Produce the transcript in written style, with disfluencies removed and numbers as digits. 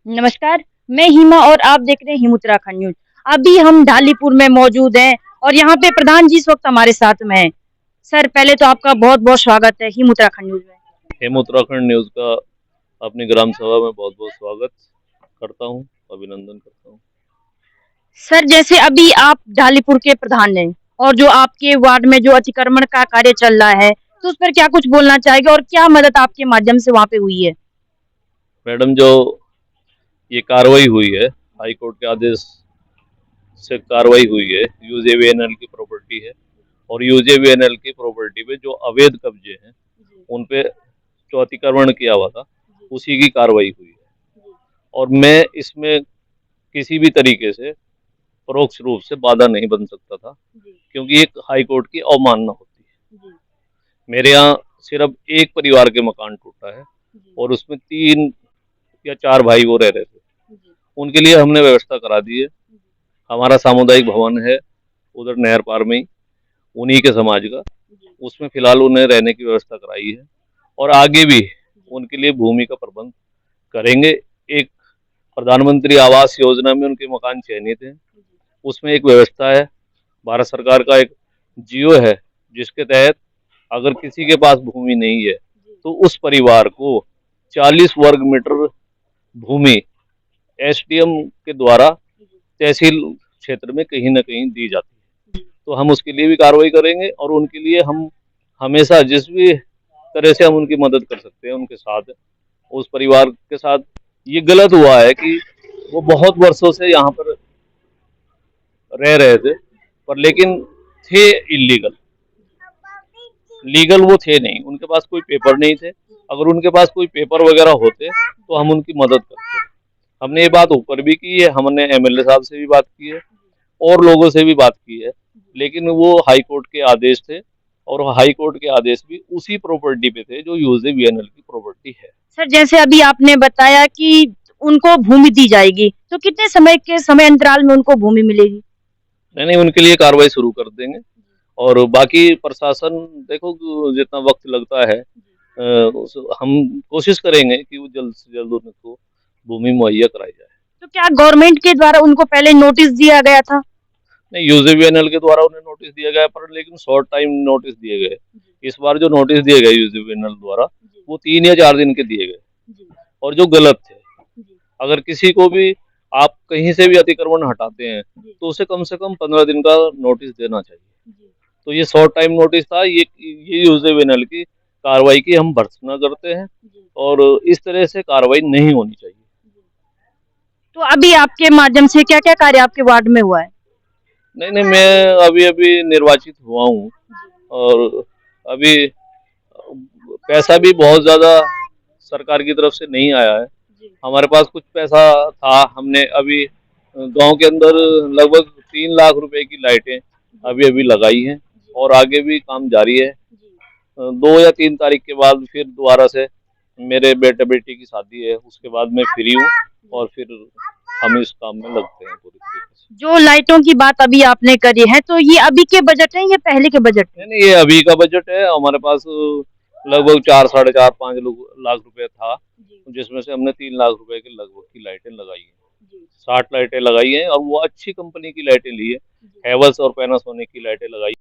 नमस्कार, मैं हिमा और आप देख रहे हैं हिम उत्तराखंड न्यूज़। अभी हम ढालीपुर में मौजूद हैं और यहाँ पे प्रधान जी इस वक्त हमारे साथ में हैं। सर, पहले तो आपका बहुत-बहुत स्वागत है हिम उत्तराखंड न्यूज़ में। हेम उत्तराखंड न्यूज़ का अपनी ग्राम सभा में बहुत बहुत स्वागत करता हूँ, अभिनंदन करता हूँ। सर, जैसे अभी आप ढालीपुर के प्रधान हैं और जो आपके वार्ड में जो अतिक्रमण का कार्य चल रहा है, तो उस पर क्या कुछ बोलना चाहेंगे और क्या मदद आपके माध्यम से वहाँ पे हुई है? मैडम, जो ये कार्रवाई हुई है, हाई कोर्ट के आदेश से कार्रवाई हुई है, यूजेवीएनएल की प्रॉपर्टी है और यूजेवीएनएल की प्रॉपर्टी पे जो अवैध कब्जे हैं उन पे जो अतिक्रमण किया हुआ था उसी की कार्रवाई हुई है। और मैं इसमें किसी भी तरीके से परोक्ष रूप से बाधा नहीं बन सकता था, क्योंकि एक हाई कोर्ट की अवमानना होती है। मेरे यहाँ सिर्फ एक परिवार के मकान टूटा है और उसमें 3 या 4 भाई वो रह रहे थे। उनके लिए हमने व्यवस्था करा दी है। हमारा सामुदायिक भवन है उधर नहर पार में ही, उन्हीं के समाज का, उसमें फिलहाल उन्हें रहने की व्यवस्था कराई है और आगे भी उनके लिए भूमि का प्रबंध करेंगे। एक प्रधानमंत्री आवास योजना में उनके मकान चयनित हैं, उसमें एक व्यवस्था है, भारत सरकार का एक जियो है जिसके तहत अगर किसी के पास भूमि नहीं है तो उस परिवार को 40 वर्ग मीटर भूमि एसडीएम के द्वारा तहसील क्षेत्र में कहीं न कहीं दी जाती है। तो हम उसके लिए भी कार्रवाई करेंगे और उनके लिए हम हमेशा जिस भी तरह से हम उनकी मदद कर सकते हैं उनके साथ, उस परिवार के साथ। ये गलत हुआ है कि वो बहुत वर्षों से यहाँ पर रह रहे थे, पर लेकिन थे इलीगल, लीगल वो थे नहीं, उनके पास कोई पेपर नहीं थे। अगर उनके पास कोई पेपर वगैरह होते तो हम उनकी मदद करते। हमने ये बात ऊपर भी की है, हमने एमएलए साहब से भी बात की है और लोगों से भी बात की है, लेकिन वो हाई कोर्ट के आदेश थे और हाई कोर्ट के आदेश भी उसी प्रॉपर्टी पे थे जो यूजेवीएनएल की प्रॉपर्टी है। सर, जैसे अभी आपने बताया कि उनको भूमि दी जाएगी, तो कितने समय अंतराल में उनको भूमि मिलेगी? नहीं, उनके लिए कार्रवाई शुरू कर देंगे और बाकी प्रशासन देखो जितना वक्त लगता है, हम कोशिश करेंगे कि वो जल्द से जल्द उनको भूमि मुहैया कराई जाए। तो क्या गवर्नमेंट के द्वारा उनको पहले नोटिस दिया गया था? नहीं, यूजेवीएनएल के द्वारा उन्हें नोटिस दिया गया, पर लेकिन शॉर्ट टाइम नोटिस दिए गए। इस बार जो नोटिस दिए गए यूजेवीएनएल द्वारा वो 3 या 4 दिन के दिए गए और जो गलत थे। अगर किसी को भी आप कहीं से भी अतिक्रमण हटाते हैं तो उसे कम से कम 15 दिन का नोटिस देना चाहिए। तो ये शॉर्ट टाइम नोटिस था, ये यूजेवीएनएल की कार्रवाई की हम भर्त्सना करते हैं और इस तरह से कार्रवाई नहीं होनी चाहिए। तो अभी आपके माध्यम से क्या-क्या कार्य आपके वार्ड में हुआ है? नहीं, मैं अभी निर्वाचित हुआ हूँ और अभी पैसा भी बहुत ज्यादा सरकार की तरफ से नहीं आया है। हमारे पास कुछ पैसा था, हमने अभी गांव के अंदर लगभग 3 लाख रुपए की लाइटें अभी अभी लगाई हैं और आगे भी काम जारी है। 2 या 3 तारीख के बाद फिर दोबारा से मेरे बेटे बेटी की शादी है, उसके बाद मैं फ्री हूँ और फिर हम इस काम में लगते हैं पूरी तरीके से। जो लाइटों की बात अभी आपने करी है, तो ये अभी के बजट है या पहले के बजट है? नहीं, ये अभी का बजट है। हमारे पास लगभग 4 साढ़े 4 5 लाख रुपए था, जिसमें से हमने 3 लाख रुपए के लगभग की लाइटें लगाई हैं। 60 लाइटें लगाई हैं और वो अच्छी कंपनी की लाइटें ली है, हैवेल्स और पैनासोनिक की लाइटें लगाई।